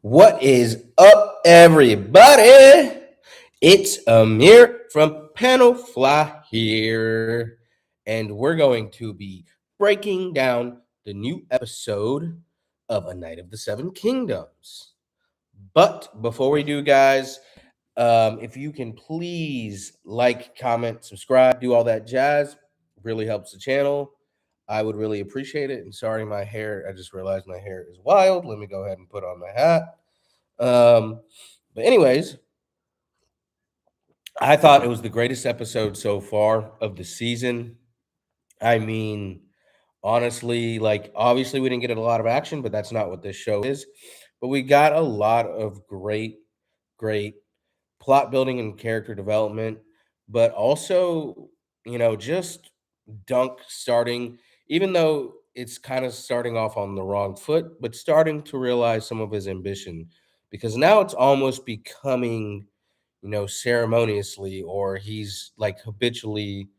What is up, everybody? It's Amir from Panel Fly here, and we're going to be breaking down the new episode of A Night of the Seven Kingdoms. But before we do, guys, if you can please like, comment, subscribe, do all that jazz, really helps the channel. I would really appreciate it. And sorry, my hair, I just realized my hair is wild. Let me go ahead and put on my hat. Um, but anyways, I thought it was the greatest episode so far of the season. I mean, honestly, like obviously we didn't get a lot of action, but that's not what this show is. But we got a lot of great plot building and character development, but also, just Dunk starting, even though it's kind of starting off on the wrong foot, but starting to realize some of his ambition because now it's almost becoming, ceremoniously, or he's like habitually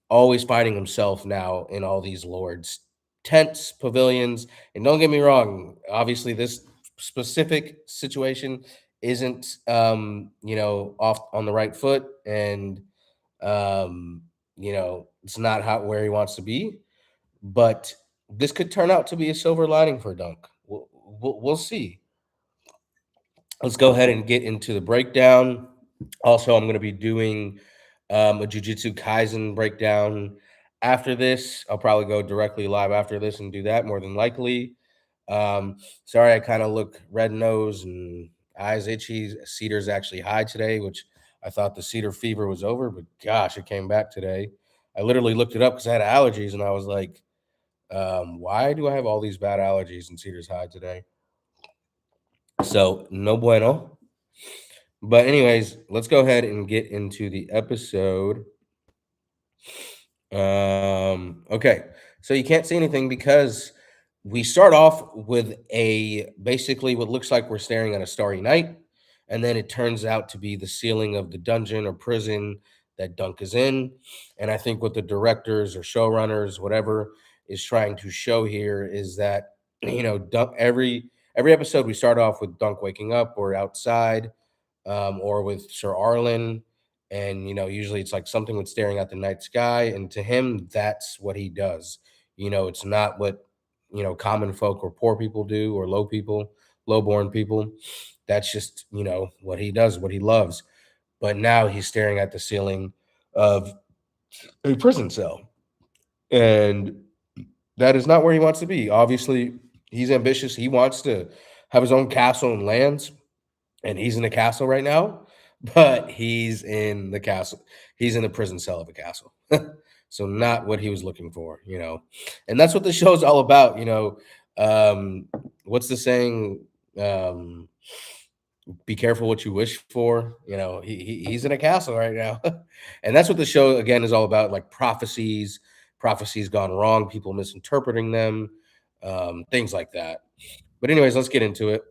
always finding himself now in all these lords' tents, pavilions. And don't get me wrong, obviously, this specific situation isn't, off on the right foot. And, it's not how where he wants to be. But this could turn out to be a silver lining for Dunk. We'll see. Let's go ahead and get into the breakdown. Also, I'm going to be doing a Jujutsu Kaisen breakdown after this. I'll probably go directly live after this and do that more than likely. Sorry, I kind of look red nose and eyes itchy. Cedar's actually high today, which I thought the cedar fever was over, but gosh, it came back today. I literally looked it up because I had allergies, and I was like, why do I have all these bad allergies and Cedar's high today? So, no bueno. But anyways, let's go ahead and get into the episode. Okay. So you can't see anything because we start off with a basically what looks like we're staring at a starry night, and then it turns out to be the ceiling of the dungeon or prison that Dunk is in. And I think what the directors or showrunners, whatever, is trying to show here is that Dunk every episode we start off with Dunk waking up or outside, or with Sir Arlen. And, usually it's like something with staring at the night sky. And to him, that's what he does. It's not what, common folk or poor people do or low people, low born people. That's just, what he does, what he loves. But now he's staring at the ceiling of a prison cell. And that is not where he wants to be. Obviously, he's ambitious. He wants to have his own castle and lands, and he's in the castle right now, but he's in the castle. He's in the prison cell of a castle. So not what he was looking for. And that's what the show's all about. What's the saying? Be careful what you wish for. He's in a castle right now. And that's what the show again is all about, like prophecies gone wrong, people misinterpreting them, things like that. But anyways, let's get into it.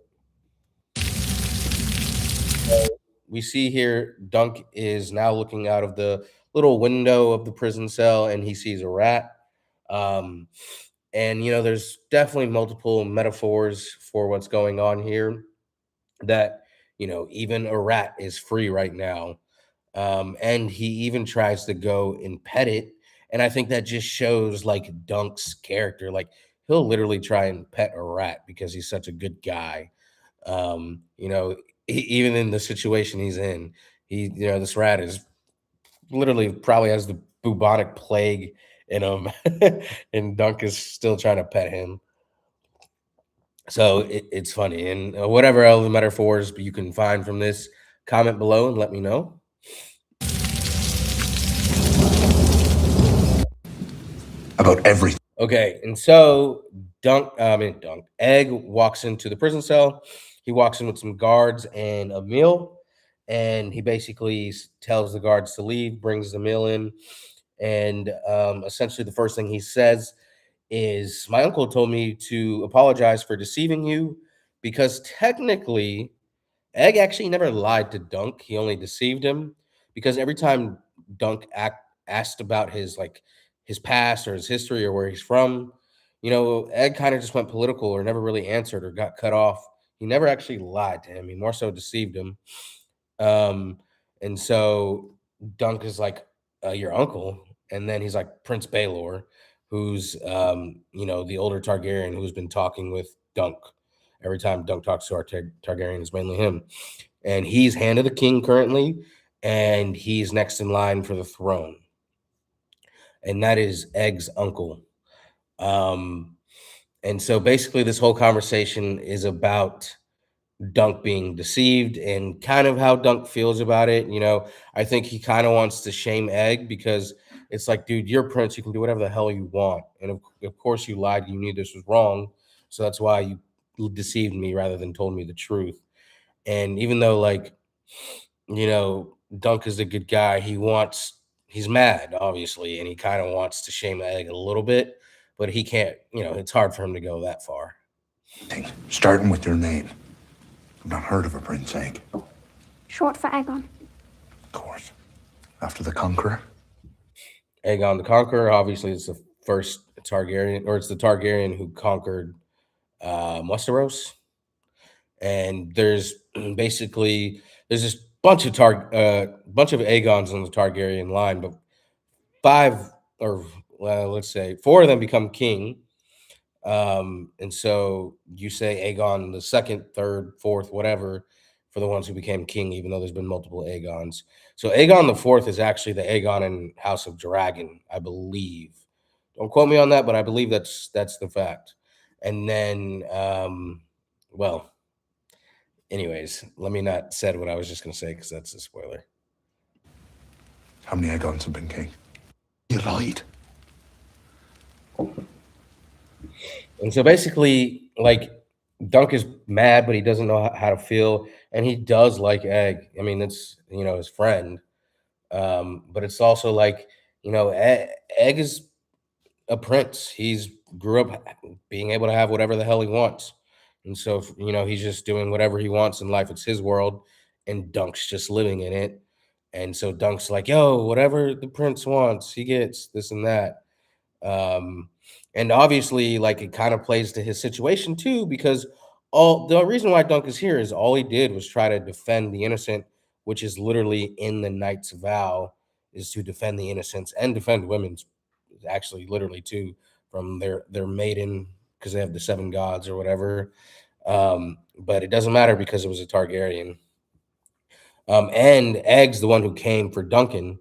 We see here Dunk is now looking out of the little window of the prison cell and he sees a rat. Um, and there's definitely multiple metaphors for what's going on here that, even a rat is free right now. And he even tries to go and pet it. And I think that just shows like Dunk's character. Like he'll literally try and pet a rat because he's such a good guy. Even in the situation he's in, this rat is literally probably has the bubonic plague in him, and Dunk is still trying to pet him. So it's funny, and whatever other metaphors you can find from this, comment below and let me know. About everything. Okay, and so Egg walks into the prison cell. He walks in with some guards and a meal, and he basically tells the guards to leave, brings the meal in, and essentially the first thing he says is, "My uncle told me to apologize for deceiving you, because technically, Egg actually never lied to Dunk. He only deceived him because every time asked about his past or his history or where he's from, Egg kind of just went political or never really answered or got cut off. He never actually lied to him. He more so deceived him. Um, and so Dunk is like, your uncle, and then he's like Prince Baelor, who's the older Targaryen who's been talking with Dunk. Every time Dunk talks to our Targaryen, it's mainly him, and he's Hand of the King currently, and he's next in line for the throne, and that is Egg's uncle. Um, and so basically, this whole conversation is about Dunk being deceived and kind of how Dunk feels about it. I think he kind of wants to shame Egg because it's like, dude, you're Prince. You can do whatever the hell you want. And of course, you lied. You knew this was wrong. So that's why you deceived me rather than told me the truth. And even though, like, Dunk is a good guy, he's mad, obviously, and he kind of wants to shame Egg a little bit, but he can't, it's hard for him to go that far. Starting with your name. I've not heard of a Prince Egg. Short for Aegon. Of course. After the Conqueror? Aegon the Conqueror, obviously, is the first Targaryen, or it's the Targaryen who conquered Westeros. And there's basically this bunch of Aegons on the Targaryen line, but five, or well, let's say four of them become king. And so you say Aegon the second, third, fourth, whatever, for the ones who became king, even though there's been multiple Aegons. So Aegon the fourth is actually the Aegon in House of Dragon, I believe. Don't quote me on that, but I believe that's the fact. And then, well, anyways, let me not say what I was just going to say because that's a spoiler. How many Aegons have been king? You lied. And so basically, like, Dunk is mad, but he doesn't know how to feel, and he does like Egg. I mean, it's his friend, but it's also like Egg is a prince. He's grew up being able to have whatever the hell he wants, and so he's just doing whatever he wants in life. It's his world, and Dunk's just living in it. And so Dunk's like, yo, whatever the prince wants, he gets this and that. And obviously, like, it kind of plays to his situation too, because all the reason why Dunk is here is all he did was try to defend the innocent, which is literally in the knight's vow, is to defend the innocents and defend women's, actually, literally too, from their maiden, because they have the seven gods or whatever. But it doesn't matter because it was a Targaryen. And Egg's the one who came for Duncan,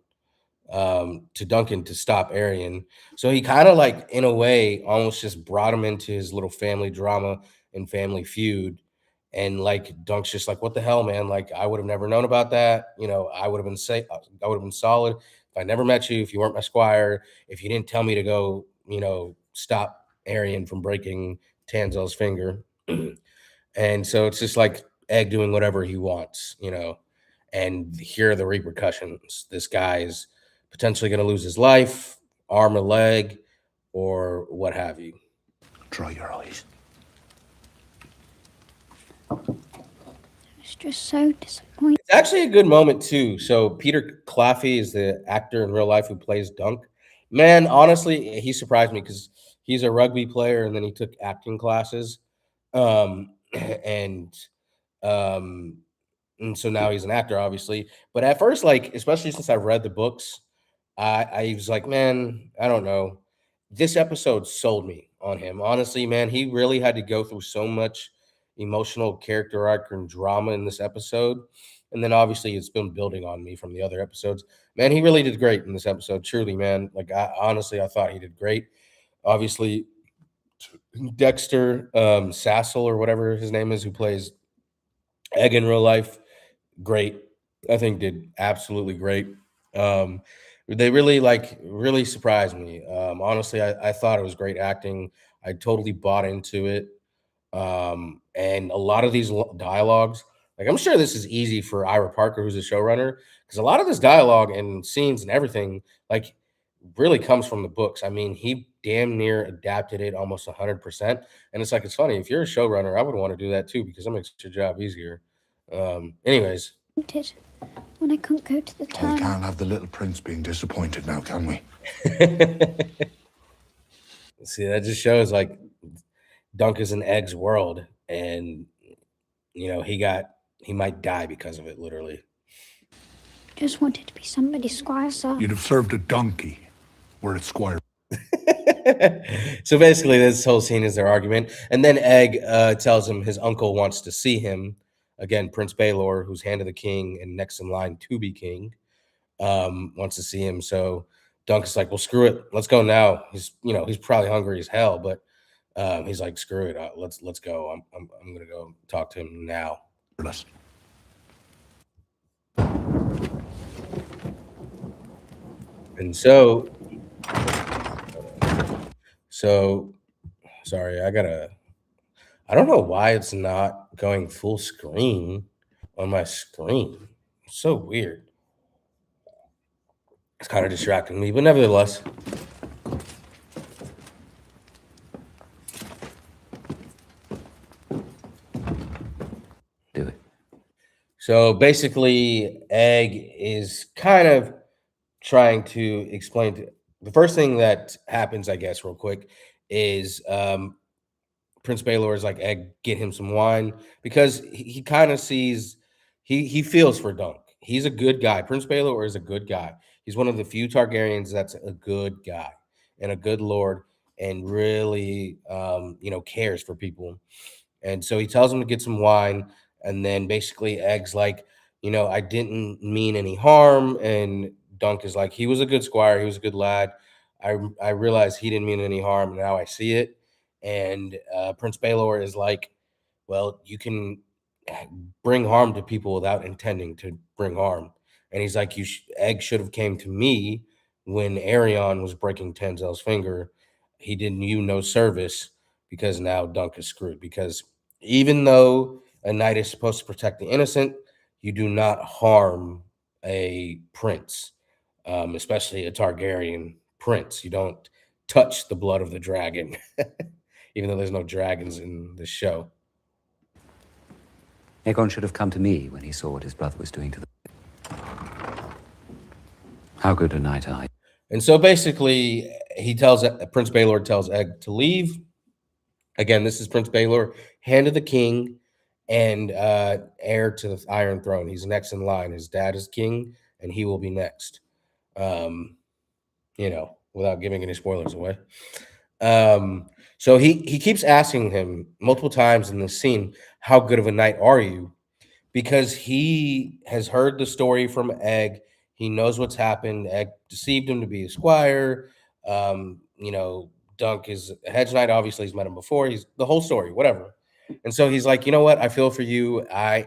to Duncan to stop Aryan. So he kind of, like, in a way, almost just brought him into his little family drama and family feud. And like Dunk's just like, what the hell, man? Like, I would have never known about that. I would have been safe. I would have been solid if I never met you, if you weren't my squire, if you didn't tell me to go, stop Aryan from breaking Tanzel's finger. And so it's just like Egg doing whatever he wants, and here are the repercussions. This guy is potentially going to lose his life, arm or leg, or what have you. Dry your eyes. It's just so disappointing. It's actually a good moment too. So Peter Claffey is the actor in real life who plays Dunk. Man, honestly, he surprised me because he's a rugby player and then he took acting classes. And um and so now he's an actor, obviously. But at first, like, especially since I've read the books, I was like, man, I don't know. This episode sold me on him. Honestly, man, he really had to go through so much emotional character arc and drama in this episode. And then obviously it's been building on me from the other episodes. Man, he really did great in this episode. Truly, man. Like, I thought he did great. Obviously, Dexter Sassel, or whatever his name is, who plays Egg in real life, great. I think did absolutely great. They really surprised me. Honestly, I thought it was great acting. I totally bought into it. And a lot of these dialogues, like, I'm sure this is easy for Ira Parker, who's a showrunner, because a lot of this dialogue and scenes and everything, like, really comes from the books. I mean, he damn near adapted it almost 100%. And it's like, it's funny, if you're a showrunner, I would want to do that too, because it makes your job easier. Anyways. When I couldn't go to the town. We can't have the little prince being disappointed now, can we? See, that just shows, like, Dunk is in Egg's world, and he might die because of it, literally. Just wanted to be somebody's squire, sir. You'd have served a donkey were it Squire. So basically, this whole scene is their argument, and then Egg tells him his uncle wants to see him again. Prince Baelor, who's hand of the king and next in line to be king, wants to see him. So Dunk is like, "Well, screw it, let's go now." He's probably hungry as hell, but he's like, "Screw it, let's go. I'm gonna go talk to him now." And so sorry, I don't know why it's not going full screen on my screen. It's so weird. It's kind of distracting me, but nevertheless. Do it. So basically, Egg is kind of trying to explain the first thing that happens, I guess, real quick, is Prince Baelor is like, Egg, get him some wine, because he kind of sees, he feels for Dunk. He's a good guy. Prince Baelor is a good guy. He's one of the few Targaryens that's a good guy and a good lord, and really, cares for people. And so he tells him to get some wine, and then basically Egg's like, I didn't mean any harm, and Dunk is like, he was a good squire, he was a good lad. I realized he didn't mean any harm, and now I see it. And Prince Baelor is like, well, you can bring harm to people without intending to bring harm. And he's like, Egg should have came to me when Arion was breaking Tenzel's finger. He didn't you no service, because now Dunk is screwed. Because even though a knight is supposed to protect the innocent, you do not harm a prince, especially a Targaryen prince. You don't touch the blood of the dragon, even though there's no dragons in the show. Aegon should have come to me when he saw what his brother was doing to the... How good a knight are you? And so basically, Prince Baelor tells Egg to leave. Again, this is Prince Baelor, hand of the king, and heir to the Iron Throne. He's next in line. His dad is king, and he will be next. Without giving any spoilers away. So he keeps asking him multiple times in this scene, how good of a knight are you? Because he has heard the story from Egg. He knows what's happened. Egg deceived him to be a squire. Dunk is a hedge knight. Obviously, he's met him before. He's the whole story, whatever. And so he's like, you know what? I feel for you. I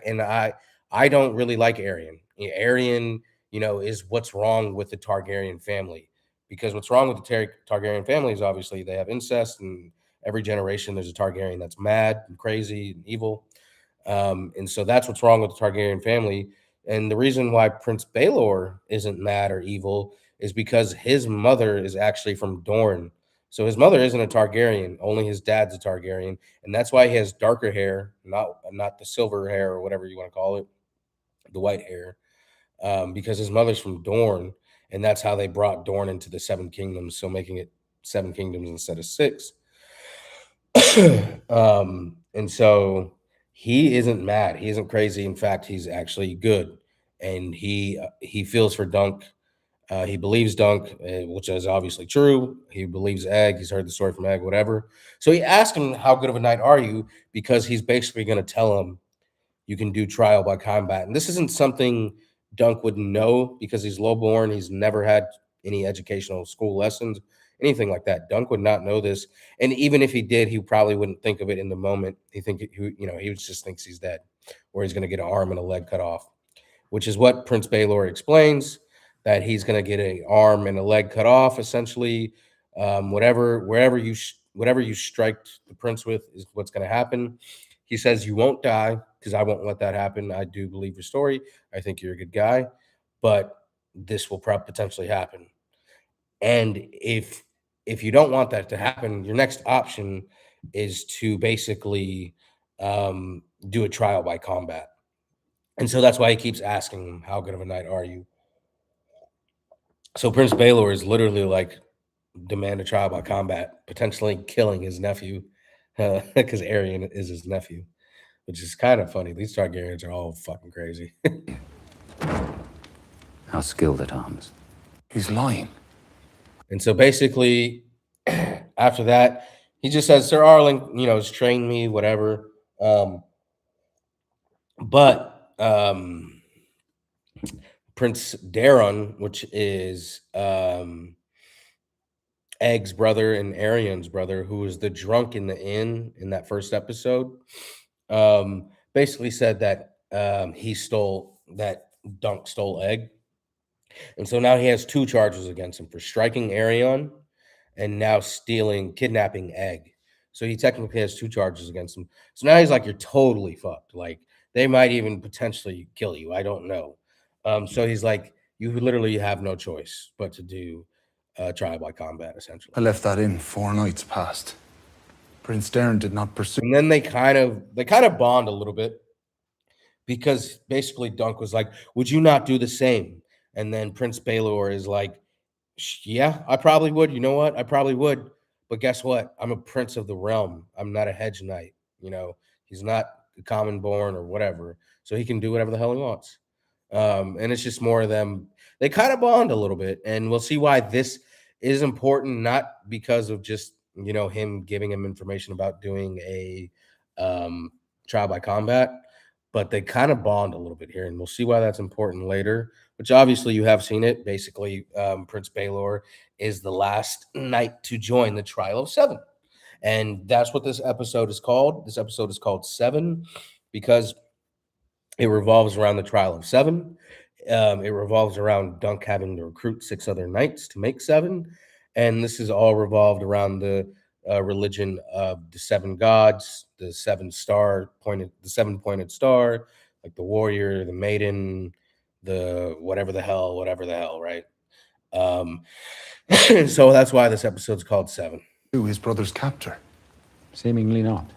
don't really like Arion. Arion, is what's wrong with the Targaryen family. Because what's wrong with the Targaryen family is obviously they have incest, and every generation there's a Targaryen that's mad and crazy and evil. And so that's what's wrong with the Targaryen family. And the reason why Prince Baelor isn't mad or evil is because his mother is actually from Dorne. So his mother isn't a Targaryen, only his dad's a Targaryen. And that's why he has darker hair, not the silver hair or whatever you want to call it, the white hair, because his mother's from Dorne. And that's how they brought Dorne into the Seven Kingdoms, so making it 7 kingdoms instead of 6. And so he isn't mad. He isn't crazy. In fact, he's actually good, and he feels for Dunk. He believes Dunk, which is obviously true. He believes Egg. He's heard the story from Egg, whatever. So he asked him, "How good of a knight are you?" Because he's basically going to tell him you can do trial by combat, and this isn't something Dunk would know because he's lowborn. He's never had any educational school lessons, anything like that. Dunk would not know this, and even if he did, he probably wouldn't think of it in the moment. He just thinks he's dead, or he's going to get an arm and a leg cut off, which is what Prince Baelor explains, that he's going to get an arm and a leg cut off, essentially. Whatever you strike the prince with is what's going to happen. He says you won't die, because I won't let that happen. I do believe your story. I think you're a good guy, but this will potentially happen. And if you don't want that to happen, your next option is to basically do a trial by combat. And so that's why he keeps asking him, how good of a knight are you? So Prince Baelor is literally like, demand a trial by combat, potentially killing his nephew, because Arion is his nephew. which is kind of funny. These Targaryens are all fucking crazy. How skilled at arms. He's lying. And so basically, after that, he just says, Sir Arlen, has trained me, whatever. But Prince Daron, which is Egg's brother and Arian's brother, who was the drunk in the inn in that first episode, basically said that Dunk stole Egg. And so now he has 2 charges against him for striking Arion and now kidnapping Egg. So he technically has 2 charges against him. So now he's like, you're totally fucked. Like, they might even potentially kill you. I don't know. So he's like, you literally have no choice but to do trial by combat, essentially. I left that in 4 nights past. Prince Darren did not pursue. And then they kind of bond a little bit, because basically Dunk was like, would you not do the same? And then Prince Baelor is like, yeah, I probably would. You know what? I probably would. But guess what? I'm a prince of the realm. I'm not a hedge knight. He's not a common born or whatever. So he can do whatever the hell he wants. And it's just more of them. They kind of bond a little bit. And we'll see why this is important, not because of just, him giving him information about doing a trial by combat, but they kind of bond a little bit here. And we'll see why that's important later, which obviously you have seen it. Basically, Prince Baelor is the last knight to join the Trial of Seven. And that's what this episode is called. This episode is called Seven because it revolves around the Trial of Seven. It revolves around Dunk having to recruit 6 other knights to make 7. And this is all revolved around the religion of the 7 gods, the 7-pointed star, like the warrior, the maiden, the whatever the hell, right? So that's why this episode's called 7. His brother's captor. Seemingly not.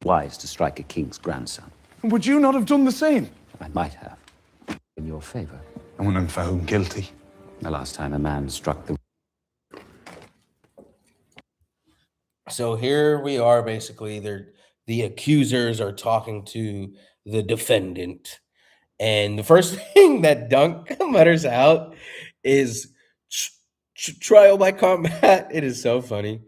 Wise to strike a king's grandson. Would you not have done the same? I might have. In your favor. And when I'm found guilty? The last time a man struck the... So here we are, basically, the accusers are talking to the defendant. And the first thing that Dunk mutters out is trial by combat. It is so funny.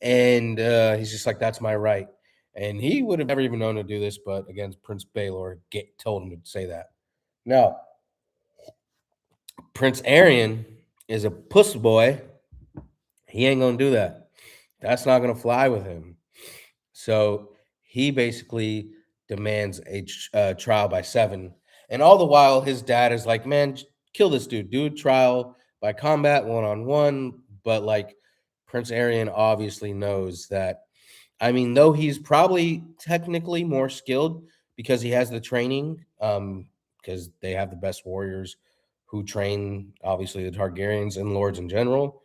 And he's just like, that's my right. And he would have never even known to do this, but again, Prince Baelor told him to say that. Now, Prince Arian is a puss boy. He ain't going to do that. That's not going to fly with him. So he basically demands a trial by 7. And all the while, his dad is like, man, kill this dude. Do a trial by combat, 1-on-1. But like, Prince Arian obviously knows that, though he's probably technically more skilled because he has the training, because they have the best warriors who train, obviously, the Targaryens and lords in general.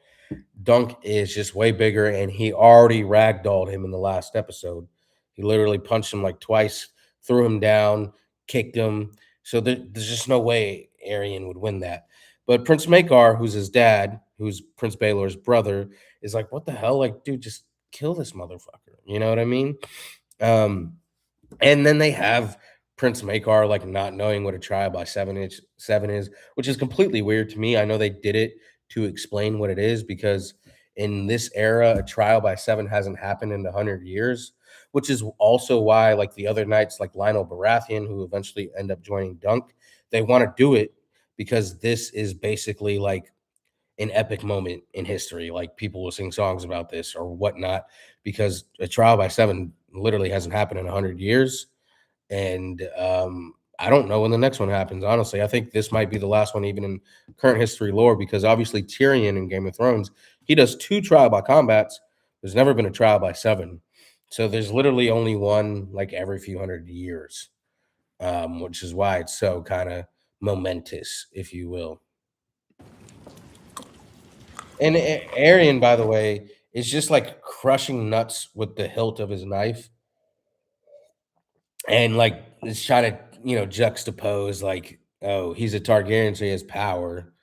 Dunk is just way bigger, and he already ragdolled him in the last episode. He literally punched him like twice, threw him down, kicked him. So there's just no way Arian would win that. But Prince Maekar, who's his dad, who's Prince Baelor's brother, is like, what the hell? Like, dude, just kill this motherfucker. You know what I mean? And then they have Prince Maekar like not knowing what a trial by 7 is, which is completely weird to me. I know they did it to explain what it is because in this era, a trial by 7 hasn't happened in 100 years, which is also why like the other knights like Lionel Baratheon, who eventually end up joining Dunk, they want to do it because this is basically like an epic moment in history. Like people will sing songs about this or whatnot because a trial by 7 literally hasn't happened in 100 years. And I don't know when the next one happens, honestly. I think this might be the last one, even in current history lore, because obviously Tyrion in Game of Thrones, he does 2 trial by combats. There's never been a trial by 7. So there's literally only one like every few hundred years, which is why it's so kind of momentous, if you will. And Arian, by the way, is just like crushing nuts with the hilt of his knife. And like it's trying to, juxtapose like, oh, he's a Targaryen, so he has power.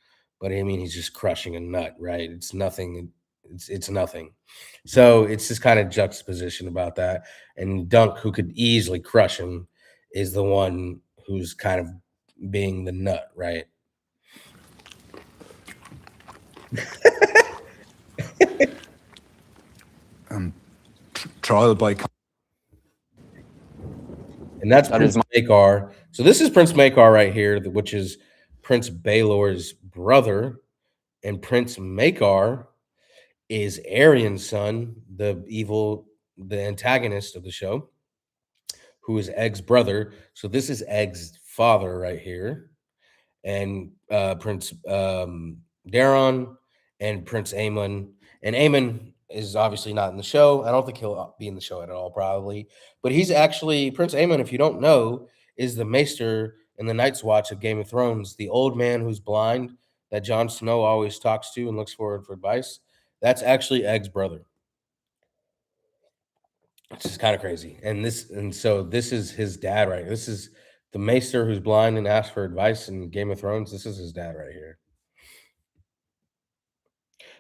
But he's just crushing a nut, right? It's nothing It's nothing. So it's this kind of juxtaposition about that. And Dunk, who could easily crush him, is the one who's kind of being the nut, right? Trial by And that's That Prince is Maekar. So this is Prince Maekar right here, which is Prince Baelor's brother. And Prince Maekar is Aeryn's son, the antagonist of the show, who is Egg's brother. So this is Egg's father right here. And Prince Daron and Prince Aemon. And Aemon is obviously not in the show. I don't think he'll be in the show at all, probably. But he's actually Prince Aemon, if you don't know, is the Maester in the Night's Watch of Game of Thrones, the old man who's blind that Jon Snow always talks to and looks for advice. That's actually Egg's brother. It's just kind of crazy. And so this is his dad, right? This is the Maester who's blind and asks for advice in Game of Thrones. This is his dad right here.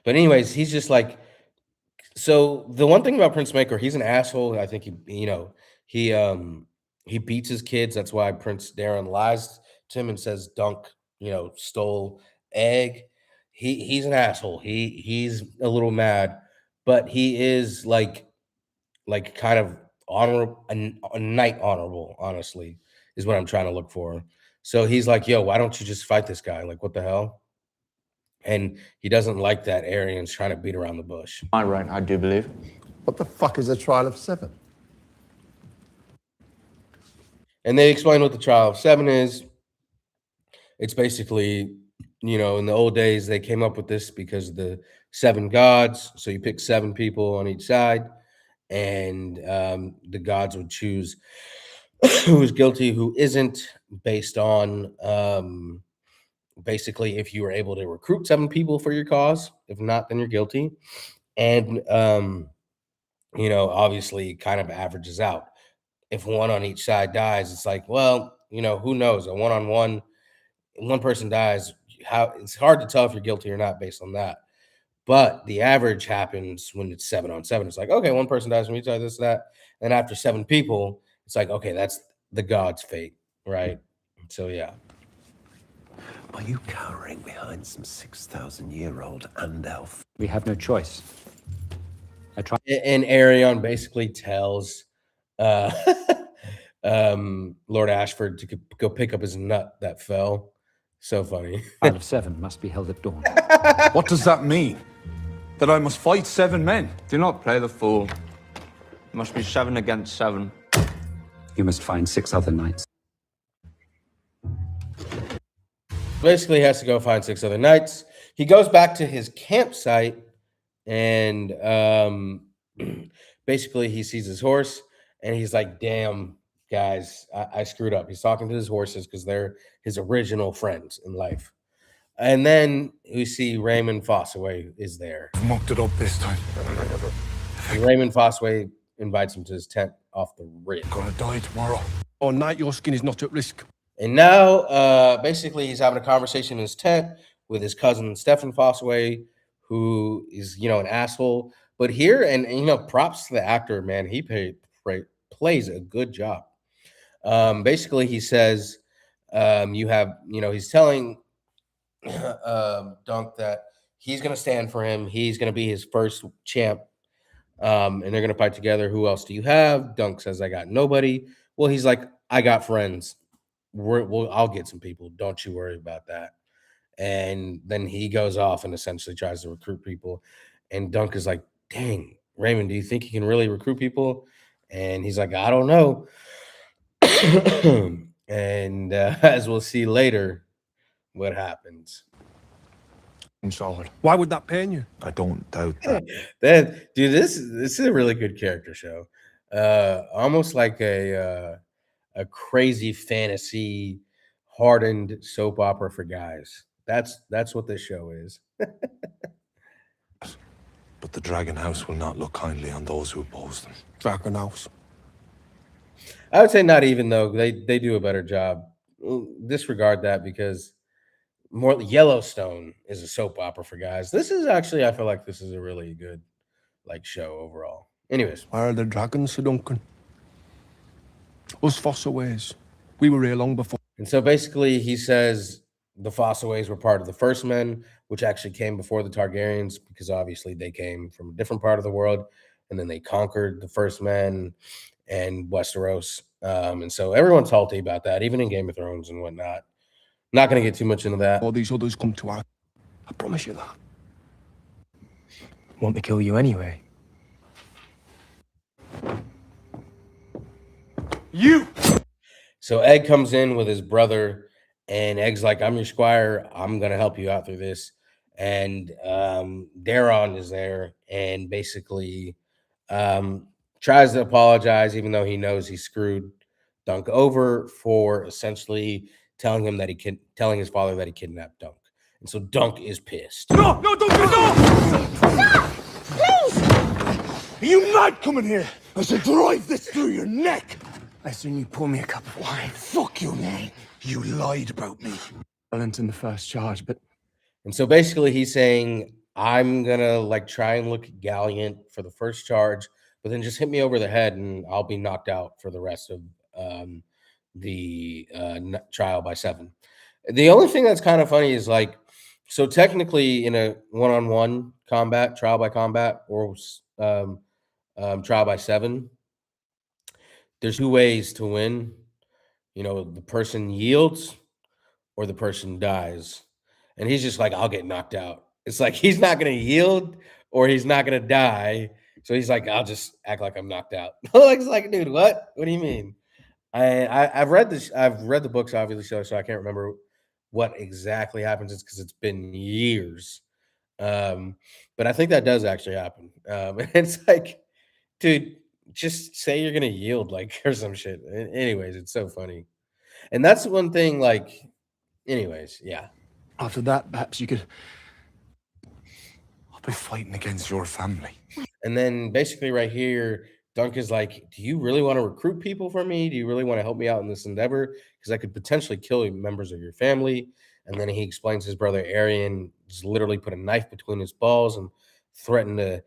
But anyways, he's just like, so the one thing about Prince Maekar, he's an asshole. I think he beats his kids. That's why Prince Daron lies to him and says Dunk, stole Egg. He's an asshole. He's a little mad, but he is like kind of honorable, a knight honorable, honestly, is what I'm trying to look for. So he's like, yo, why don't you just fight this guy? Like, what the hell? And he doesn't like that Aeryn's trying to beat around the bush. my right, I do believe. What the fuck is a trial of 7? And they explain what the trial of 7 is. It's basically, in the old days, they came up with this because of the 7 gods. So you pick 7 people on each side, and the gods would choose who's guilty, who isn't, based on basically if you were able to recruit 7 people for your cause. If not, then you're guilty. And obviously kind of averages out. If one on each side dies, it's like, well, who knows? A one-on-one, one person dies, how it's hard to tell if you're guilty or not based on that. But the average happens when it's 7-on-7. It's like, okay, one person dies from each side, this, that. And after 7 people, it's like, okay, that's the god's fate, right? So yeah. Are you cowering behind some 6,000-year-old Andelf? We have no choice. And Arion basically tells Lord Ashford to go pick up his nut that fell. So funny. Trial of 7 must be held at dawn. What does that mean? That I must fight 7 men? Do not play the fool. It must be 7 against 7. You must find 6 other knights. Basically, he has to go find 6 other knights. He goes back to his campsite, and basically he sees his horse, and he's like, damn, guys, I screwed up. He's talking to his horses because they're his original friends in life. And then we see Raymond Fossaway is there. I've mucked it up this time. And Raymond Fossaway invites him to his tent off the rip. I'm gonna die tomorrow. Or night, your skin is not at risk. And now, basically, he's having a conversation in his tent with his cousin, Stefan Fossaway, who is, an asshole. But here, and props to the actor, man. He plays a good job. Basically, he says, he's telling Dunk that he's going to stand for him. He's going to be his first champ. And they're going to fight together. Who else do you have? Dunk says, I got nobody. Well, he's like, I got friends. I'll get some people. Don't you worry about that. And then he goes off and essentially tries to recruit people. And Dunk is like, dang, Raymond, do you think he can really recruit people? And he's like, I don't know. And as we'll see later, what happens. Solid. Why would that pain you? I don't doubt that. Dude, this is a really good character show. Almost like a crazy fantasy hardened soap opera for guys. That's what this show is. But the Dragon House will not look kindly on those who oppose them. Dragon House. I would say not even, though. They do a better job. Disregard that, because more Yellowstone is a soap opera for guys. This is actually, I feel like this is a really good like show overall. Anyways, Where are the dragons, Sir Duncan? Us Fossaways. We were here long before. and so basically he says the Fossaways were part of the First Men, which actually came before the Targaryens because obviously they came from a different part of the world, and then they conquered the First Men and Westeros. And so everyone's salty about that, even in Game of Thrones and whatnot. Not going to get too much into that. All these others come to us. I promise you that. Want to kill you anyway. So Egg comes in with his brother, and Egg's like, "I'm your squire. I'm gonna help you out through this." And Daron is there, and basically tries to apologize, even though he knows he screwed Dunk over for essentially telling his father that he kidnapped Dunk. And so Dunk is pissed. No, Duncan, no! Stop! Please! Are you mad coming here? I should drive this through your neck! I soon you pour me a cup of wine. Fuck you, man. You lied about me. Violent in the first charge, but And so basically he's saying, I'm gonna like try and look gallant for the first charge, but then just hit me over the head and I'll be knocked out for the rest of the trial by 7. The only thing that's kind of funny is like, so technically in a one-on-one combat, trial by combat, or trial by 7, there's 2 ways to win. You know, the person yields or the person dies. And he's just like, I'll get knocked out. It's like he's not going to yield or he's not going to die. So he's like, I'll just act like I'm knocked out. It's like, dude, what? What do you mean? I've read this. I've read the books, obviously, so I can't remember what exactly happens. It's because it's been years. But I think that does actually happen. It's like, dude, just say you're gonna yield, like, or some shit. Anyways, it's so funny, and that's one thing. Like, anyways, yeah. after that, perhaps you could. I'll be fighting against your family. And then basically right here, Dunk is like, do you really want to recruit people for me? Do you really want to help me out in this endeavor? Because I could potentially kill members of your family. And then he explains his brother Arian just literally put a knife between his balls and threatened to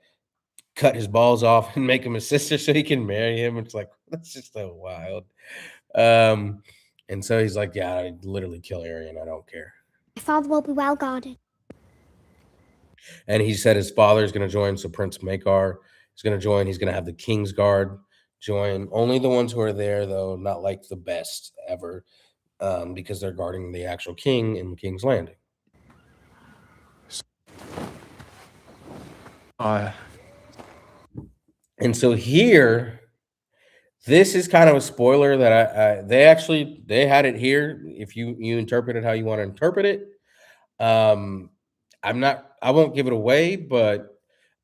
cut his balls off and make him a sister so he can marry him. It's like, that's just so wild. And so he's like, yeah, I'd literally kill Arian. I don't care. My father will be well guarded. And he said his father is going to join. So Prince Maekar is going to join. He's going to have the King's Guard join. Only the ones who are there, though, not like the best ever, because they're guarding the actual king in King's Landing. And so here, this is kind of a spoiler that they had it here. If you interpret it how you want to interpret it, I won't give it away, but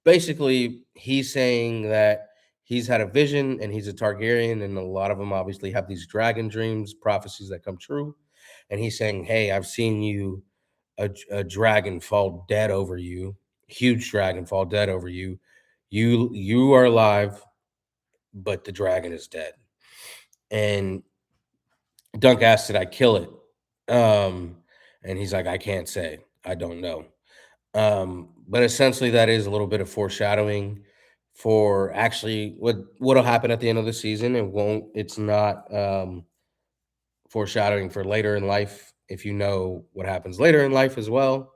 basically he's saying that he's had a vision and he's a Targaryen, and a lot of them obviously have these dragon dreams, prophecies that come true. And he's saying, hey, I've seen you, a dragon fall dead over you, huge dragon fall dead over you. You are alive, but the dragon is dead. And Dunk asked, did I kill it? And he's like, I can't say. I don't know. But essentially that is a little bit of foreshadowing for actually what'll happen at the end of the season. It's not foreshadowing for later in life, if you know what happens later in life as well.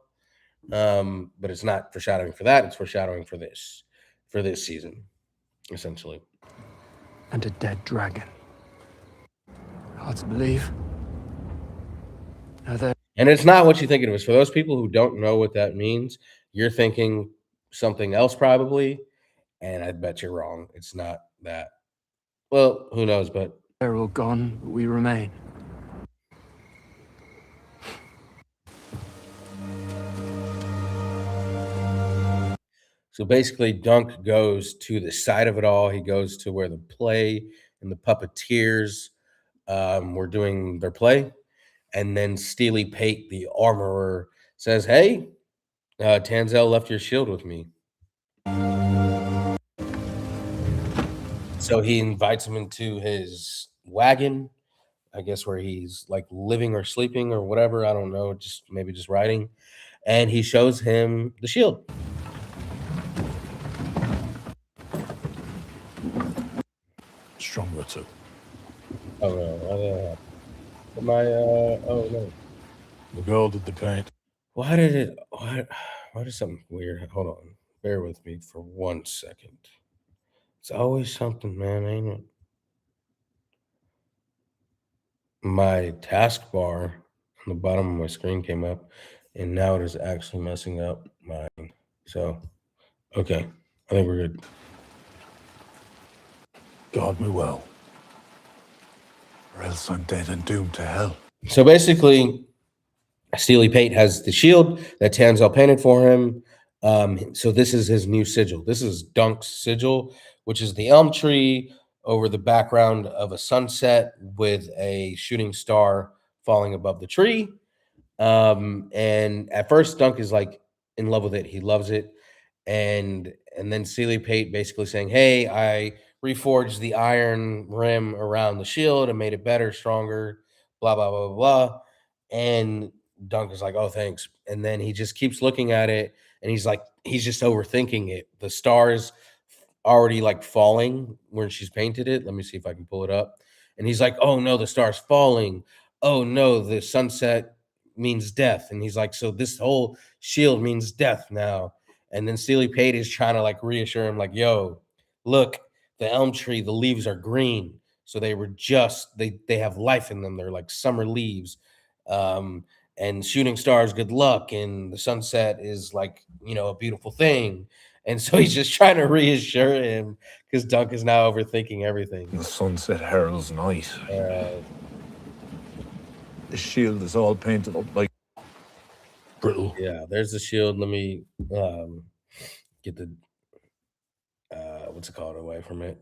But it's not foreshadowing for that, it's foreshadowing for this season, essentially. And a dead dragon. Hard to believe. Now there. And it's not what you think it is. For those people who don't know what that means, you're thinking something else probably, and I bet you're wrong. It's not that. Well, who knows, but They're all gone, but we remain. so basically Dunk goes to the side of it all. He goes to where the play and the puppeteers were doing their play. And then Steely Pate, the armorer, says, hey, Tanzel left your shield with me. So he invites him into his wagon, I guess where he's like living or sleeping or whatever. I don't know, just maybe just writing. And he shows him the shield. Stronger too. Oh no, why did that happen? My oh no. The girl did the paint. Why did it why did something weird? Hold on. Bear with me for 1 second. It's always something, man, ain't it? My taskbar on the bottom of my screen came up, and now it is actually messing up mine. So, okay, I think we're good. Guard me well, or else I'm dead and doomed to hell. So basically, Steely Pate has the shield that Tanzel painted for him. So this is his new sigil. This is Dunk's sigil, which is the elm tree over the background of a sunset with a shooting star falling above the tree. And at first, Dunk is like in love with it. He loves it. And then Steely Pate basically saying, "Hey, I reforged the iron rim around the shield and made it better, stronger, blah, blah, blah, blah, blah." And Dunk is like, "Oh, thanks." And then he just keeps looking at it and he's like, he's just overthinking it. The stars already like falling when she's painted it. Let me see if I can pull it up. And he's like, "Oh no, the star's falling. Oh no, the sunset means death." And he's like, "So this whole shield means death now." And then Steely Pate is trying to like reassure him, like, "Yo, look, the elm tree, the leaves are green. So they were just they have life in them. They're like summer leaves. And shooting stars, good luck. And the sunset is like, a beautiful thing." And so he's just trying to reassure him because Dunk is now overthinking everything. The sunset heralds night. Uh, The shield is all painted up like brittle. yeah, there's the shield. Let me get the what's it called away from it.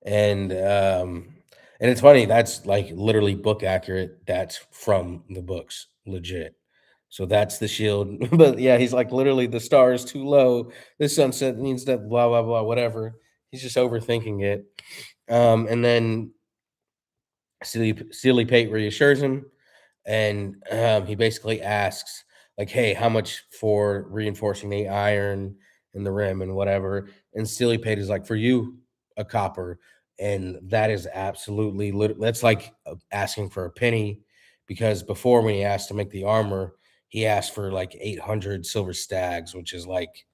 And it's funny, that's like literally book accurate. That's from the books, legit. So that's the shield. But yeah, he's like literally the star is too low. The sunset means that blah blah blah, whatever. He's just overthinking it. And then Steely Pate reassures him, and he basically asks, like, "Hey, how much for reinforcing the iron and the rim and whatever?" And Steely Pate is like, "For you, a copper." And that is absolutely that's like asking for a penny, because before when he asked to make the armor, he asked for like 800 silver stags, which is like,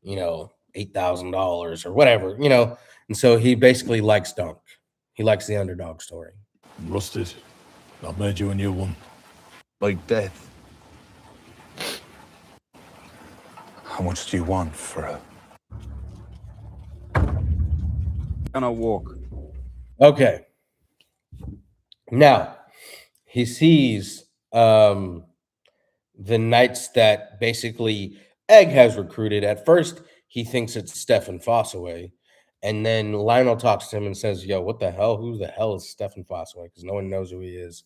$8,000 or whatever. And so he basically likes Dunk. He likes the underdog story. Rusted. I've made you a new one. Like death. How much do you want for a... Gonna walk. Okay. Now he sees the knights that basically Egg has recruited. At first, he thinks it's Stefan Fossaway. And then Lionel talks to him and says, "Yo, what the hell? Who the hell is Stefan Fossaway?" Because no one knows who he is.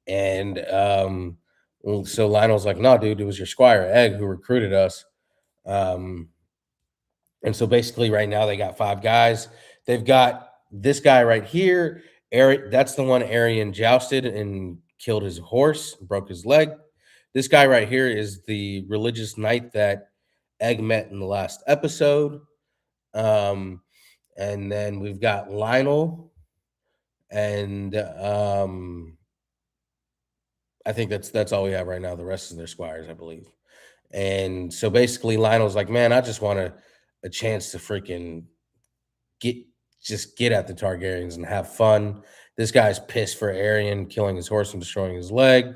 And so Lionel's like, "No, dude, it was your squire, Egg, who recruited us." And so basically right now they got 5 guys. They've got this guy right here. Eric, that's the one Arian jousted and killed his horse, broke his leg. This guy right here is the religious knight that Egg met in the last episode. And then we've got Lionel, and I think that's all we have right now. The rest of their squires, I believe. And so basically Lionel's like, "Man, I just want a chance to freaking get at the Targaryens and have fun." This guy's pissed for Arian killing his horse and destroying his leg.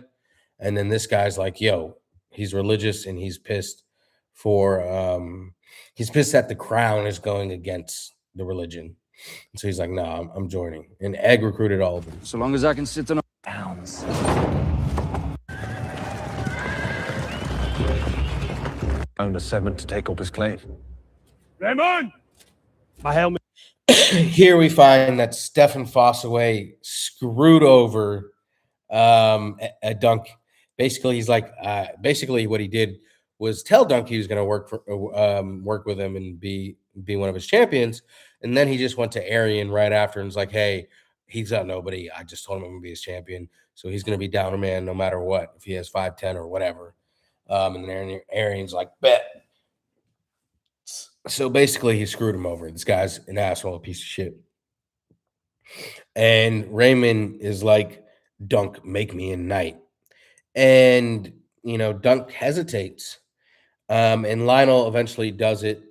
And then this guy's like, "Yo, he's religious and he's pissed that the crown is going against the religion." And so he's like, "No, I'm joining." And Egg recruited all of them. So long as I can sit on Pounds. Found a 7 to take up his claim. Raymond! My helmet. Here we find that Stefan Fossaway screwed over a Dunk. Basically, he's like, basically what he did was tell Dunk he was going to work with him and be one of his champions. And then he just went to Arian right after and was like, "Hey, he's got nobody. I just told him I'm gonna be his champion, so he's gonna be down a man no matter what, if he has 5'10" or whatever. And then Arian's like, bet. So basically, he screwed him over. This guy's an asshole, a piece of shit. And Raymond is like, Dunk, make me a knight. And, Dunk hesitates. And Lionel eventually does it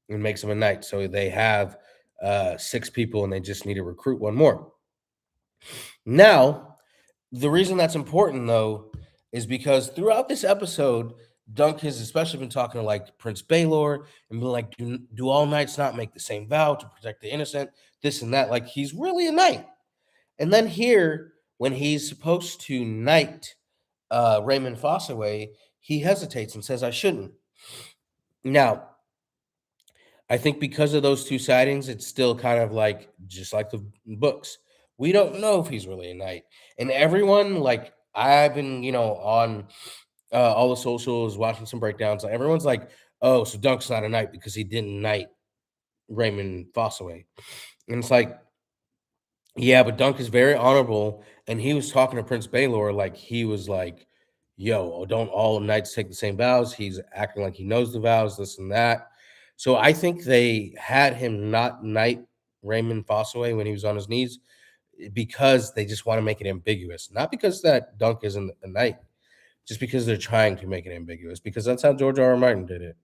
and makes him a knight. So they have 6 people and they just need to recruit one more. Now, the reason that's important, though, is because throughout this episode, Dunk has especially been talking to like Prince Baelor and been like, do all knights not make the same vow to protect the innocent? This and that. Like, he's really a knight. And then here, when he's supposed to knight Raymond Fossaway, he hesitates and says, I shouldn't. Now, I think because of those 2 sightings, it's still kind of like, just like the books. We don't know if he's really a knight. And everyone, like, I've been, on all the socials, watching some breakdowns. Like, everyone's like, oh, so Dunk's not a knight because he didn't knight Raymond Fossaway. And it's like, yeah, but Dunk is very honorable. And he was talking to Prince Baelor like he was like, yo, don't all knights take the same vows? He's acting like he knows the vows, this and that. So I think they had him not knight Raymond Fossaway when he was on his knees because they just want to make it ambiguous. Not because that Dunk isn't a knight, just because they're trying to make it ambiguous, because that's how George R. R. Martin did it.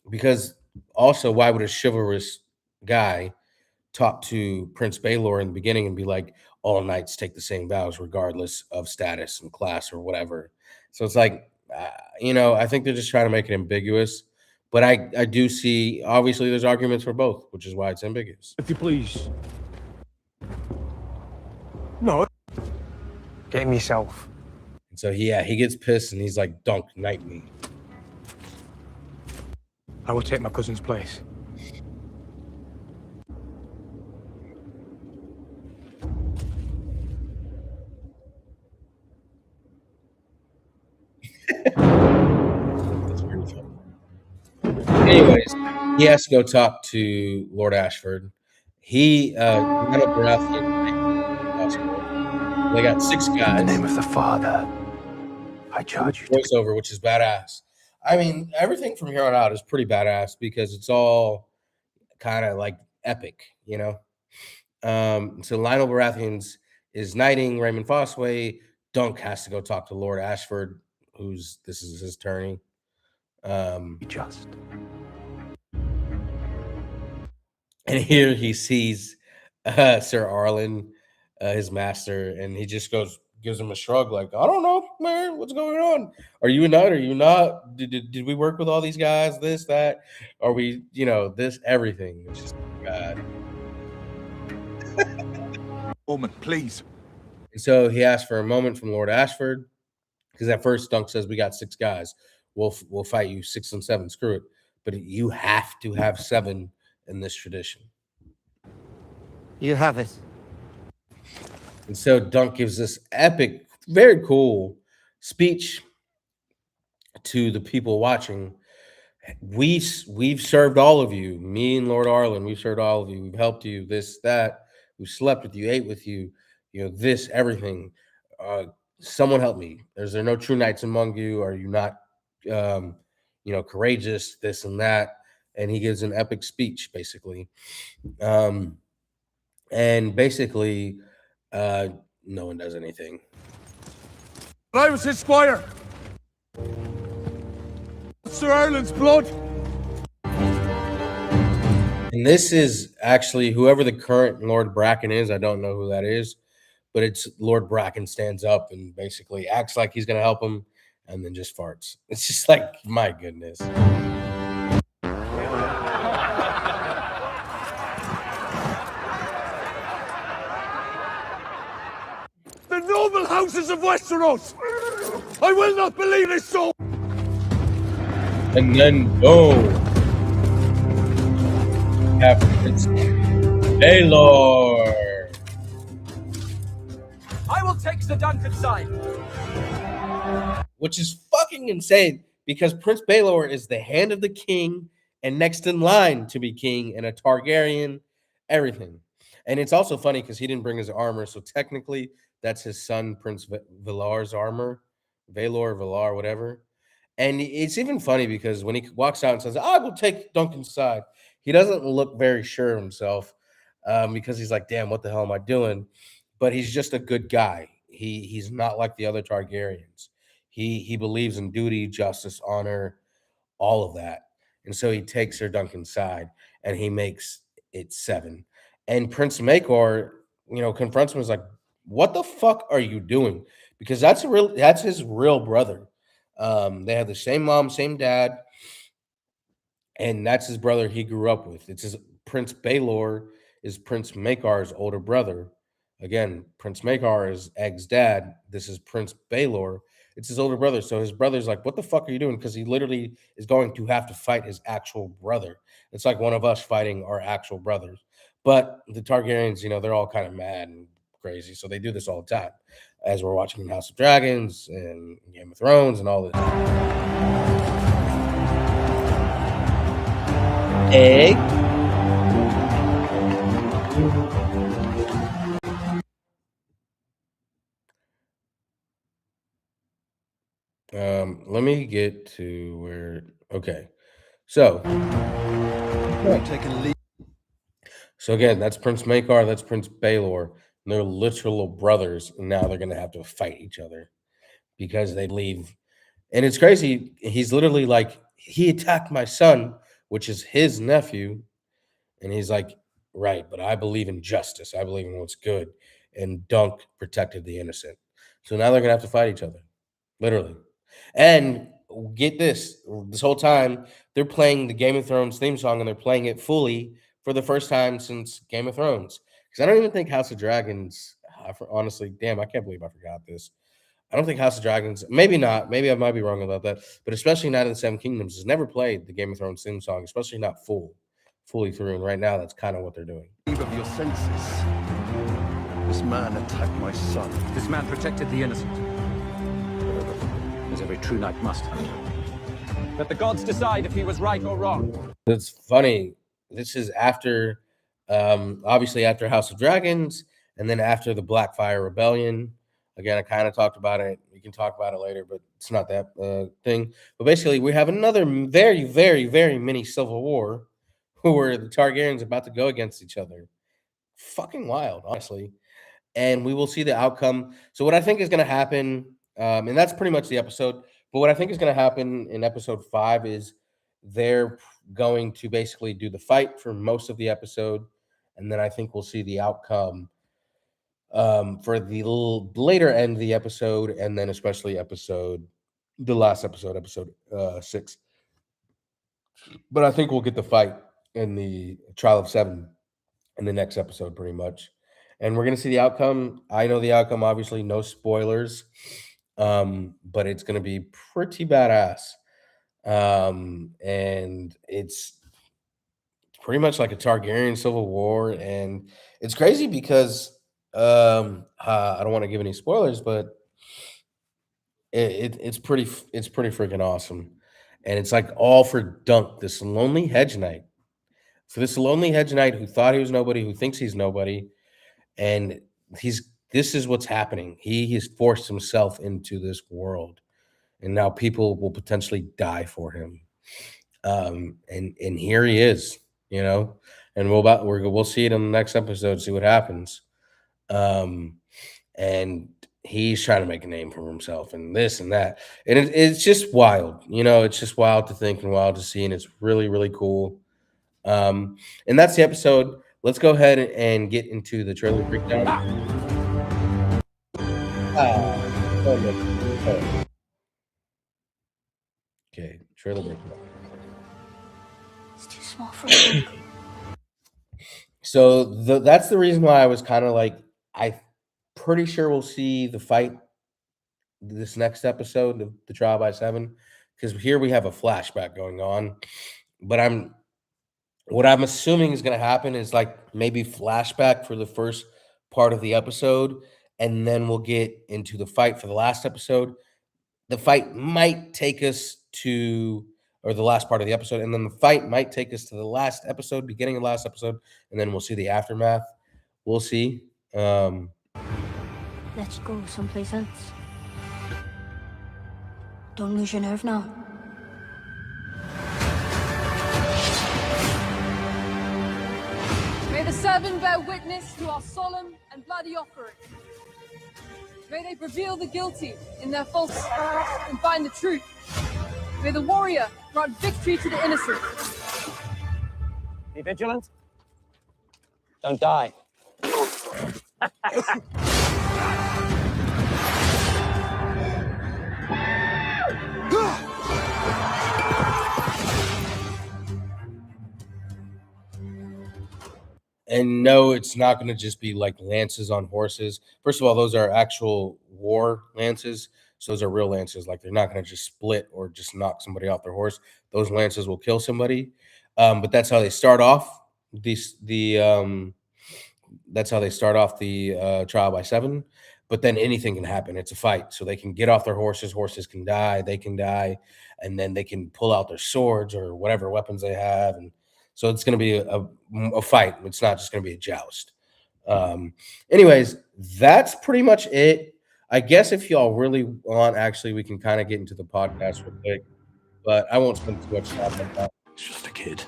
Because also, why would a chivalrous guy talk to Prince Baelor in the beginning and be like, all knights take the same vows regardless of status and class or whatever? So it's like, I think they're just trying to make it ambiguous. But I do see, obviously, there's arguments for both, which is why it's ambiguous. If you please. No. Get him yourself. And so, he gets pissed and he's like, Dunk, knight me. I will take my cousin's place. That's pretty funny. Anyways, he has to go talk to Lord Ashford. He got a Baratheon. They got 6 guys. In the name of the Father, I charge you. Voiceover, which is badass. I mean, everything from here on out is pretty badass because it's all kind of like epic, So Lionel Baratheon is knighting Raymond Fossaway. Dunk has to go talk to Lord Ashford, this is his tourney. Just. And here he sees Sir Arlen, his master, and he just gives him a shrug, like, I don't know, man, what's going on? Are you a knight? Are you not? Did we work with all these guys? This, that? Are we, this, everything? It's just God. Moment, please. And so he asked for a moment from Lord Ashford, because at first Dunk says, we got 6 guys. We'll fight you 6 and 7. Screw it. But you have to have 7 in this tradition. You have it. And so Dunk gives this epic, very cool speech to the people watching. We've served all of you. Me and Lord Arlen, we've served all of you. We've helped you, this, that. We've slept with you, ate with you, this, everything. Someone help me. Is there no true knights among you? Are you not, courageous, this and that? And he gives an epic speech, basically. And basically, no one does anything. I was his squire. Sir Ireland's blood. And this is actually whoever the current Lord Bracken is. I don't know who that is, but it's Lord Bracken stands up and basically acts like he's going to help him and then just farts. It's just like, my goodness. The noble houses of Westeros. I will not believe it so. And then boom, have Prince Baelor. I will take the Duncan side. Which is fucking insane because Prince Baelor is the hand of the king and next in line to be king and a Targaryen, everything. And it's also funny because he didn't bring his armor, so technically that's his son, Prince Valar's armor, Valar, whatever. And it's even funny because when he walks out and says, "I will take Duncan's side," he doesn't look very sure of himself because he's like, "Damn, what the hell am I doing?" But he's just a good guy. He's not like the other Targaryens. He believes in duty, justice, honor, all of that. And so he takes Sir Duncan's side and he makes it 7. And Prince Maekor, confronts him and is like, "What the fuck are you doing?" Because that's his real brother. They have the same mom, same dad, and that's his brother he grew up with. It's his Prince Baelor is Prince Maekar's older brother. Again, Prince Maekar is Egg's dad. This is Prince Baelor. It's his older brother. So his brother's like, "What the fuck are you doing?" Because he literally is going to have to fight his actual brother. It's like one of us fighting our actual brothers. But the Targaryens, they're all kind of mad and crazy. So they do this all the time. As we're watching House of Dragons and Game of Thrones and all this. Egg. Let me get to where. Okay, so again, that's Prince Maekar, that's Prince Baelor, and they're literal brothers, and now they're gonna have to fight each other because they leave. And it's crazy. He's literally like, "He attacked my son," which is his nephew, and he's like, "Right, but I believe in justice. I believe in what's good." And Dunk protected the innocent. So now they're gonna have to fight each other, literally. And get this whole time they're playing the Game of Thrones theme song, and they're playing it fully for the first time since Game of Thrones. Because I don't even think House of Dragons, honestly, damn, I can't believe I forgot this. I don't think House of Dragons, maybe not, maybe I might be wrong about that, but especially Night of the Seven Kingdoms has never played the Game of Thrones theme song, especially not fully through. And right now, that's kind of what they're doing. Of your senses. This man attacked my son. This man protected the innocent, as every true knight must. Let the gods decide if he was right or wrong. It's funny. This is after, obviously after House of Dragons, and then after the Blackfire Rebellion. Again, I kind of talked about it. We can talk about it later, but it's not that thing. But basically, we have another very, very, very mini civil war where the Targaryens about to go against each other. Fucking wild, honestly. And we will see the outcome. So what I think is going to happen, and that's pretty much the episode, but what I think is going to happen in episode 5 is they're going to basically do the fight for most of the episode, and then I think we'll see the outcome for the later end of the episode, and then especially the last episode, episode 6. But I think we'll get the fight in the Trial of 7 in the next episode, pretty much. And we're going to see the outcome. I know the outcome, obviously, no spoilers, but it's going to be pretty badass. And it's pretty much like a Targaryen civil war. And it's crazy because I don't want to give any spoilers, but it's pretty freaking awesome. And it's like all for Dunk, this lonely hedge knight. For this lonely hedge knight who thought he was nobody, who thinks he's nobody, and this is what's happening. He has forced himself into this world, and now people will potentially die for him. And here he is, and we'll see it in the next episode, see what happens. And he's trying to make a name for himself, and this and that, and it's just wild. It's just wild to think and wild to see, and it's really, really cool. And that's the episode. Let's go ahead and get into the trailer breakdown. Okay, trailer breakdown. It's too small for a book. So that's the reason why I was kind of like, I'm pretty sure we'll see the fight this next episode of the Trial by 7, because here we have a flashback going on. But what I'm assuming is going to happen is like maybe flashback for the first part of the episode, and then we'll get into the fight for the last episode. The fight might take us to, or the last part of the episode, and then the fight might take us to the last episode, beginning of the last episode, and then we'll see the aftermath. We'll see. Let's go someplace else. Don't lose your nerve now. May the seven bear witness to our solemn and bloody offering. May they reveal the guilty in their false and find the truth. May the warrior grant victory to the innocent. Be vigilant. Don't die. And no, it's not going to just be like lances on horses. First of all, those are actual war lances. So those are real lances. Like they're not going to just split or just knock somebody off their horse. Those lances will kill somebody. But that's how they start off. That's how they start off the trial by 7. But then anything can happen. It's a fight. So they can get off their horses. Horses can die. They can die. And then they can pull out their swords or whatever weapons they have. And so it's going to be a fight. It's not just going to be a joust. Anyways, that's pretty much it. I guess if y'all really want, actually, we can kind of get into the podcast real quick. But I won't spend too much time on that. He's just a kid.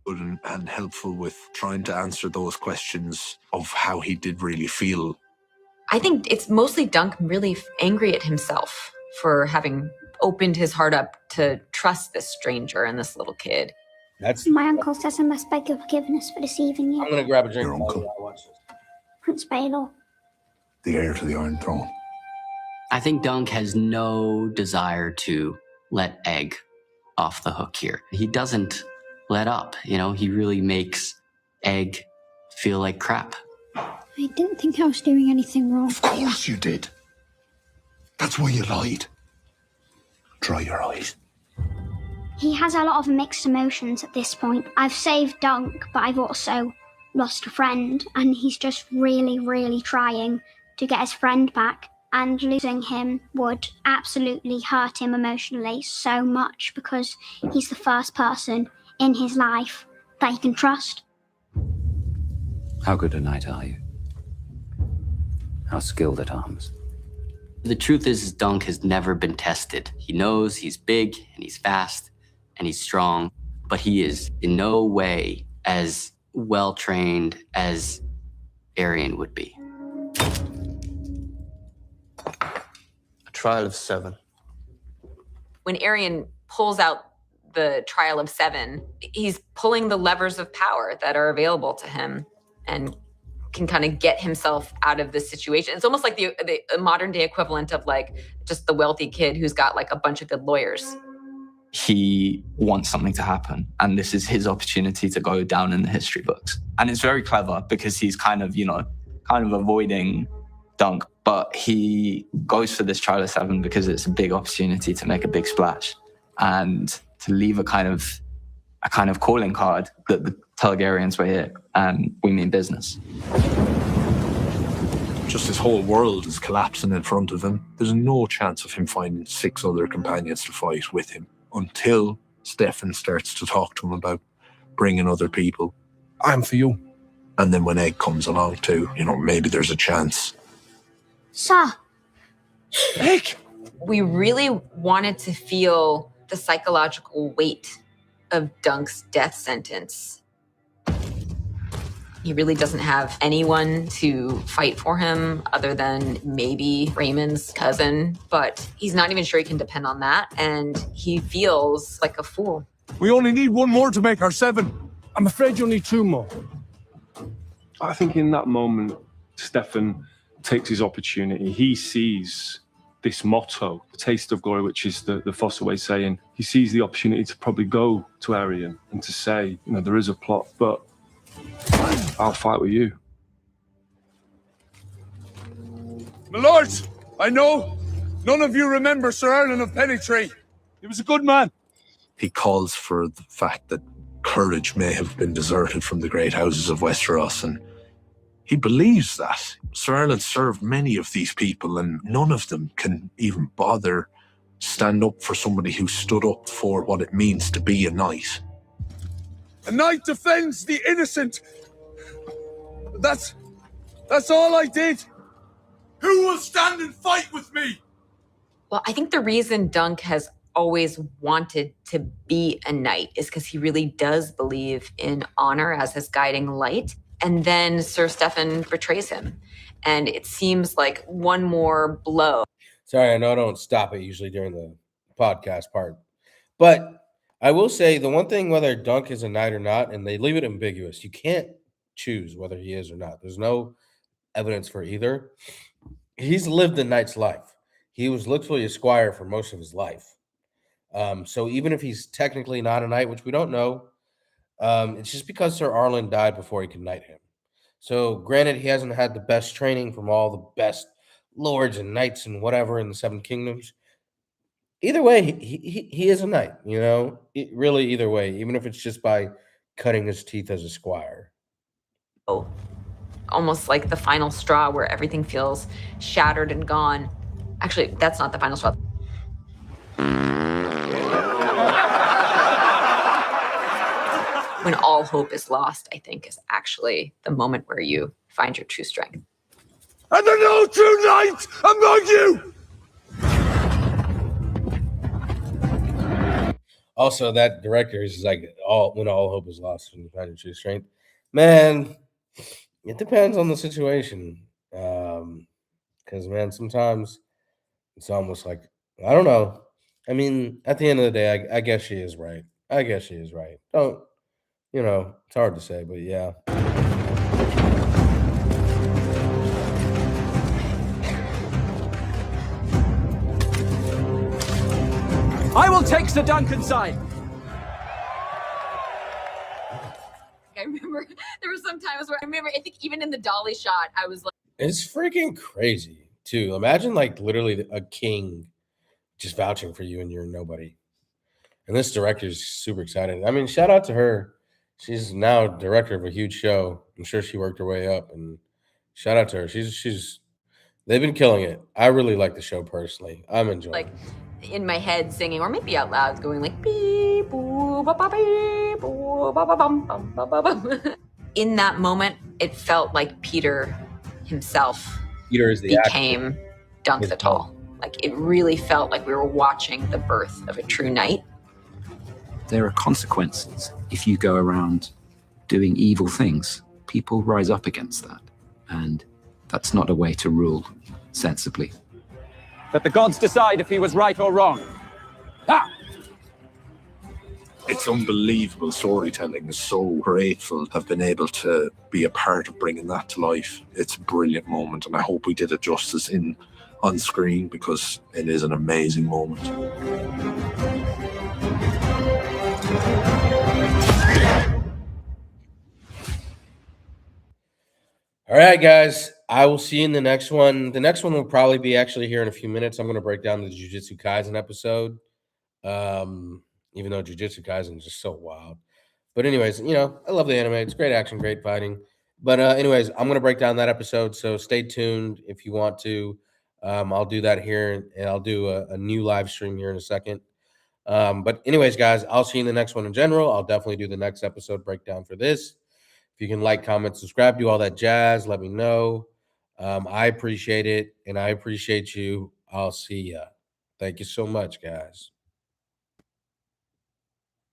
Good and helpful with trying to answer those questions of how he did really feel. I think it's mostly Dunk really angry at himself for having opened his heart up to trust this stranger and this little kid. That's My uncle says I must beg your forgiveness for deceiving you. I'm going to grab a drink. Your while uncle? I watch this. Prince Baelor. The heir to the Iron Throne. I think Dunk has no desire to let Egg off the hook here. He doesn't let up, you know, he really makes Egg feel like crap. I didn't think I was doing anything wrong. Of course you did. That's why you lied. Dry your eyes. He has a lot of mixed emotions at this point. I've saved Dunk, but I've also lost a friend, and he's just really, really trying to get his friend back. And losing him would absolutely hurt him emotionally so much because he's the first person in his life that he can trust. How good a knight are you? How skilled at arms? The truth is Dunk has never been tested. He knows he's big and he's fast and he's strong, but he is in no way as well trained as Arian would be. A trial of 7. When Arian pulls out the trial of 7, he's pulling the levers of power that are available to him and can kind of get himself out of this situation. It's almost like the modern day equivalent of like just the wealthy kid who's got like a bunch of good lawyers. He wants something to happen, and this is his opportunity to go down in the history books. And it's very clever because he's kind of avoiding Dunk, but he goes for this trial of 7 because it's a big opportunity to make a big splash and to leave a kind of calling card that the Targaryens were here and we mean business. Just his whole world is collapsing in front of him. There's no chance of him finding 6 other companions to fight with him until Stefan starts to talk to him about bringing other people. I'm for you. And then when Egg comes along too, maybe there's a chance. Sir. Egg! We really wanted to feel the psychological weight of Dunk's death sentence. He really doesn't have anyone to fight for him other than maybe Raymond's cousin, but he's not even sure he can depend on that, and he feels like a fool. We only need 1 more to make our 7. I'm afraid you'll need 2 more. I think in that moment, Stefan takes his opportunity. He sees this motto, the taste of glory, which is the Fossaway saying. He sees the opportunity to probably go to Arian and to say, there is a plot, but I'll fight with you. My lords, I know none of you remember Sir Erlen of Pennytree. He was a good man. He calls for the fact that courage may have been deserted from the great houses of Westeros, and he believes that. Sir Erlen served many of these people, and none of them can even bother stand up for somebody who stood up for what it means to be a knight. A knight defends the innocent That's all I did. Who will stand and fight with me? Well, I think the reason Dunk has always wanted to be a knight is because he really does believe in honor as his guiding light. And then Sir Stefan betrays him. And it seems like one more blow. Sorry, I know I don't stop it usually during the podcast part. But I will say the one thing, whether Dunk is a knight or not, and they leave it ambiguous, you can't choose whether he is or not. There's no evidence for either. He's lived the knight's life. He was literally a squire for most of his life. So even if he's technically not a knight, which we don't know, it's just because Sir Arlen died before he could knight him. So granted, he hasn't had the best training from all the best lords and knights and whatever in the Seven Kingdoms. Either way, he is a knight, you know, really either way, even if it's just by cutting his teeth as a squire. Oh, almost like the final straw where everything feels shattered and gone. Actually, that's not the final straw. When all hope is lost, I think, is actually the moment where you find your true strength. And there are no true knights among you! Also, that director is like when all hope is lost when you find your true strength. Man, it depends on the situation. Because man, sometimes it's almost like I don't know. I mean, at the end of the day, I guess she is right. I guess she is right. Don't you know? It's hard to say, but yeah. I will take Sir Duncan's side. I remember there were some times where I think even in the dolly shot, I was like, It's freaking crazy too. Imagine like literally a king just vouching for you and you're nobody. And this director's super excited. I mean, shout out to her. She's now director of a huge show. I'm sure she worked her way up, and shout out to her. They've been killing it. I really like the show personally. I'm enjoying it. in my head singing, or maybe out loud going like beep boo ba ba beep boo ba ba bum bum ba ba bum. In that moment, it felt like Peter himself became Dunk the Tall. Like it really felt like we were watching the birth of a true knight. There are consequences if you go around doing evil things. People rise up against that, and that's not a way to rule sensibly. Let the gods decide if he was right or wrong. Ha! It's unbelievable storytelling. Is so grateful to have been able to be a part of bringing that to life. It's a brilliant moment, and I hope we did it justice on screen because it is an amazing moment. All right, guys. I will see you in the next one. The next one will probably be actually here in a few minutes. I'm going to break down the Jujutsu Kaisen episode. Even though Jujutsu Kaisen is just so wild. But anyways, you know, I love the anime. It's great action, great fighting. But anyways, I'm going to break down that episode. So stay tuned if you want to. I'll do that here, and I'll do a new live stream here in a second. But anyways, guys, I'll see you in the next one in general. I'll definitely do the next episode breakdown for this. If you can like, comment, subscribe, do all that jazz, let me know. I appreciate it, and I appreciate you. I'll see ya. Thank you so much, guys.